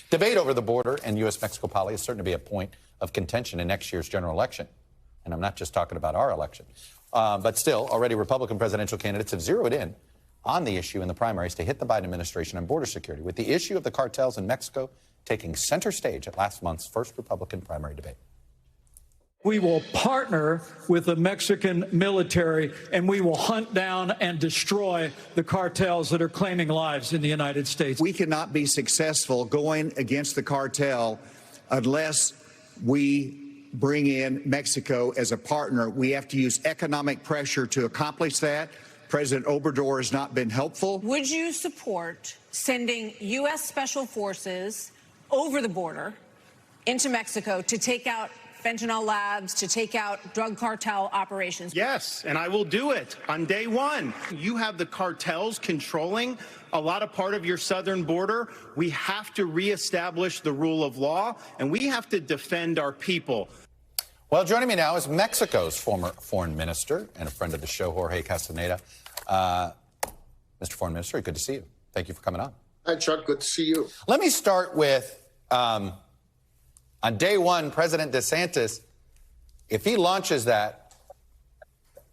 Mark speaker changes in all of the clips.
Speaker 1: Debate over the border and U.S.-Mexico policy is certain to be a point of contention in next year's general election. And I'm not just talking about our election. But still, already Republican presidential candidates have zeroed in on the issue in the primaries to hit the Biden administration on border security, with the issue of the cartels in Mexico taking center stage at last month's first Republican primary debate.
Speaker 2: We will partner with the Mexican military, and we will hunt down and destroy the cartels that are claiming lives in the United States.
Speaker 3: We cannot be successful going against the cartel unless we bring in Mexico as a partner. We have to use economic pressure to accomplish that. President Obrador has not been helpful.
Speaker 4: Would you support sending U.S. Special Forces over the border into Mexico to take out fentanyl labs, to take out drug cartel operations?
Speaker 5: Yes, and I will do it on day one. You have the cartels controlling a lot of part of your southern border. We have to reestablish the rule of law, and we have to defend our people.
Speaker 1: Well, joining me now is Mexico's former foreign minister and a friend of the show, Jorge Castañeda. Mr. Foreign Minister, good to see you. Thank you for coming on.
Speaker 6: Hi, Chuck. Good to see you.
Speaker 1: Let me start with, on day one, President DeSantis, if he launches that,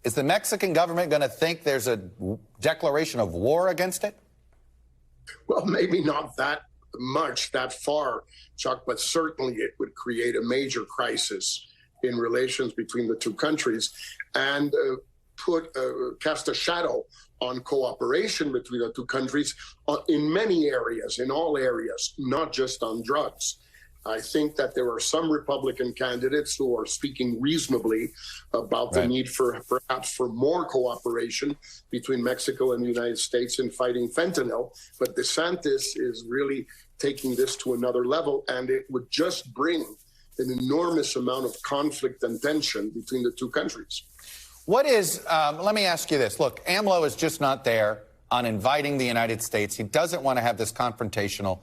Speaker 1: is the Mexican government going to think there's a declaration of war against it?
Speaker 6: Well, maybe not that much, that far, Chuck, but certainly it would create a major crisis in relations between the two countries and cast a shadow on cooperation between the two countries in many areas, in all areas, not just on drugs. I think that there are some Republican candidates who are speaking reasonably about the need for perhaps for more cooperation between Mexico and the United States in fighting fentanyl. But DeSantis is really taking this to another level, and it would just bring an enormous amount of conflict and tension between the two countries.
Speaker 1: What is, let me ask you this. Look, AMLO is just not there on inviting the United States. He doesn't want to have this confrontational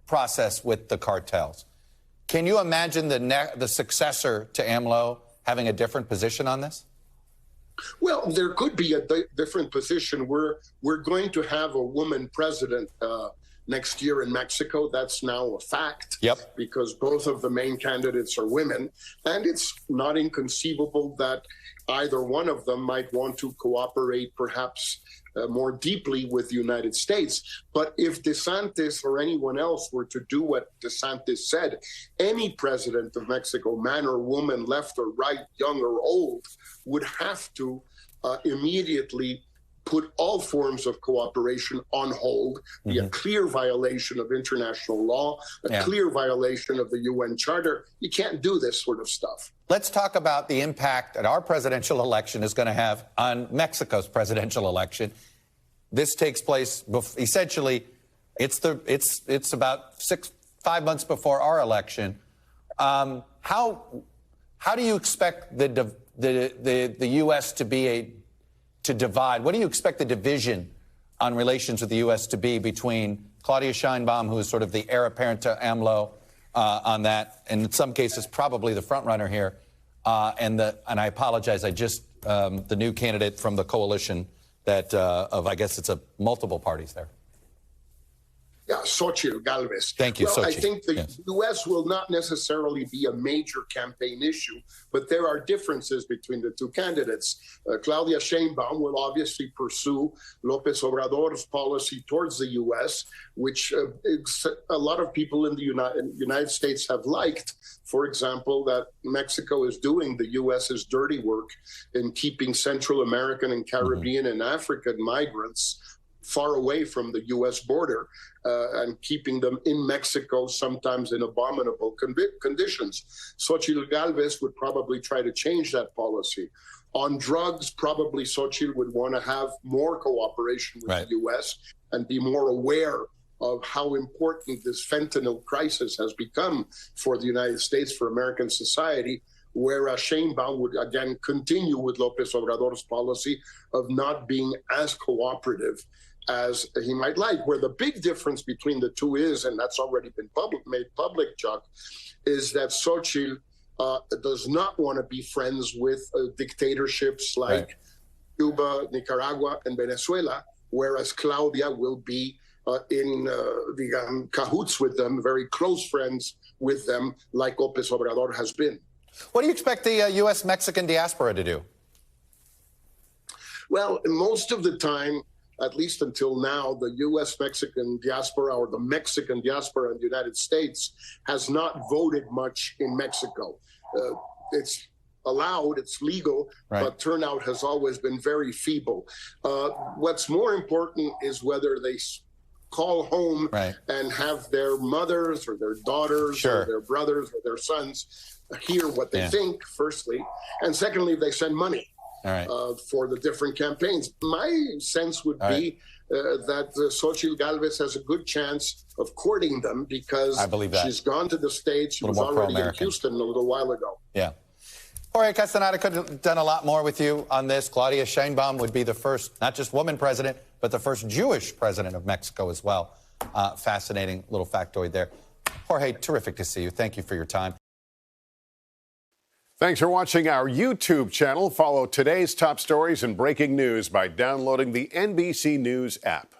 Speaker 1: process with the cartels. Can you imagine the successor to AMLO having a different position on this?
Speaker 6: Well, there could be a different position. We're going to have a woman president next year in Mexico. That's now a fact.
Speaker 1: Yep.
Speaker 6: Because both of the main candidates are women. And it's not inconceivable that either one of them might want to cooperate perhaps more deeply with the United States. But if DeSantis or anyone else were to do what DeSantis said, any president of Mexico, man or woman, left or right, young or old, would have to immediately put all forms of cooperation on hold, be a clear violation of international law, a clear violation of the UN Charter. You can't do this sort of stuff.
Speaker 1: Let's talk about the impact that our presidential election is going to have on Mexico's presidential election. This takes place essentially. It's about 5 months before our election. How do you expect the U.S. to divide? What do you expect the division on relations with the U.S. to be between Claudia Sheinbaum, who is sort of the heir apparent to AMLO on that, and in some cases probably the front runner here, and I apologize, the new candidate from the coalition that I guess it's multiple parties there.
Speaker 6: Yeah, Xochitl Galvez.
Speaker 1: Thank you,
Speaker 6: well,
Speaker 1: Xochitl.
Speaker 6: I think the U.S. will not necessarily be a major campaign issue, but there are differences between the two candidates. Claudia Sheinbaum will obviously pursue López Obrador's policy towards the U.S., which a lot of people in the United States have liked. For example, that Mexico is doing the U.S.'s dirty work in keeping Central American and Caribbean and African migrants far away from the U.S. border and keeping them in Mexico, sometimes in abominable conditions. Xochitl Galvez would probably try to change that policy. On drugs, probably Xochitl would want to have more cooperation with the U.S. and be more aware of how important this fentanyl crisis has become for the United States, for American society, whereas Sheinbaum would, again, continue with López Obrador's policy of not being as cooperative as he might like. Where the big difference between the two is, and that's already been made public, Chuck, is that Xochitl does not want to be friends with dictatorships like Cuba, Nicaragua, and Venezuela, whereas Claudia will be in cahoots with them, very close friends with them, like López Obrador has been.
Speaker 1: What do you expect the U.S. Mexican diaspora to do?
Speaker 6: Well, most of the time, at least until now, the U.S. Mexican diaspora or the Mexican diaspora in the United States has not voted much in Mexico. It's allowed, it's legal,
Speaker 1: right,
Speaker 6: but turnout has always been very feeble. What's more important is whether they call home,
Speaker 1: right,
Speaker 6: and have their mothers or their daughters,
Speaker 1: sure,
Speaker 6: or their brothers or their sons hear what they think, firstly, and secondly, they send money.
Speaker 1: All right.
Speaker 6: For the different campaigns. My sense would be that Xochitl Gálvez has a good chance of courting them because
Speaker 1: I believe that.
Speaker 6: She's gone to the States. She was already in Houston a little while ago.
Speaker 1: Yeah. Jorge Castañeda could have done a lot more with you on this. Claudia Sheinbaum would be the first, not just woman president, but the first Jewish president of Mexico as well. Fascinating little factoid there. Jorge, terrific to see you. Thank you for your time.
Speaker 7: Thanks for watching our YouTube channel. Follow today's top stories and breaking news by downloading the NBC News app.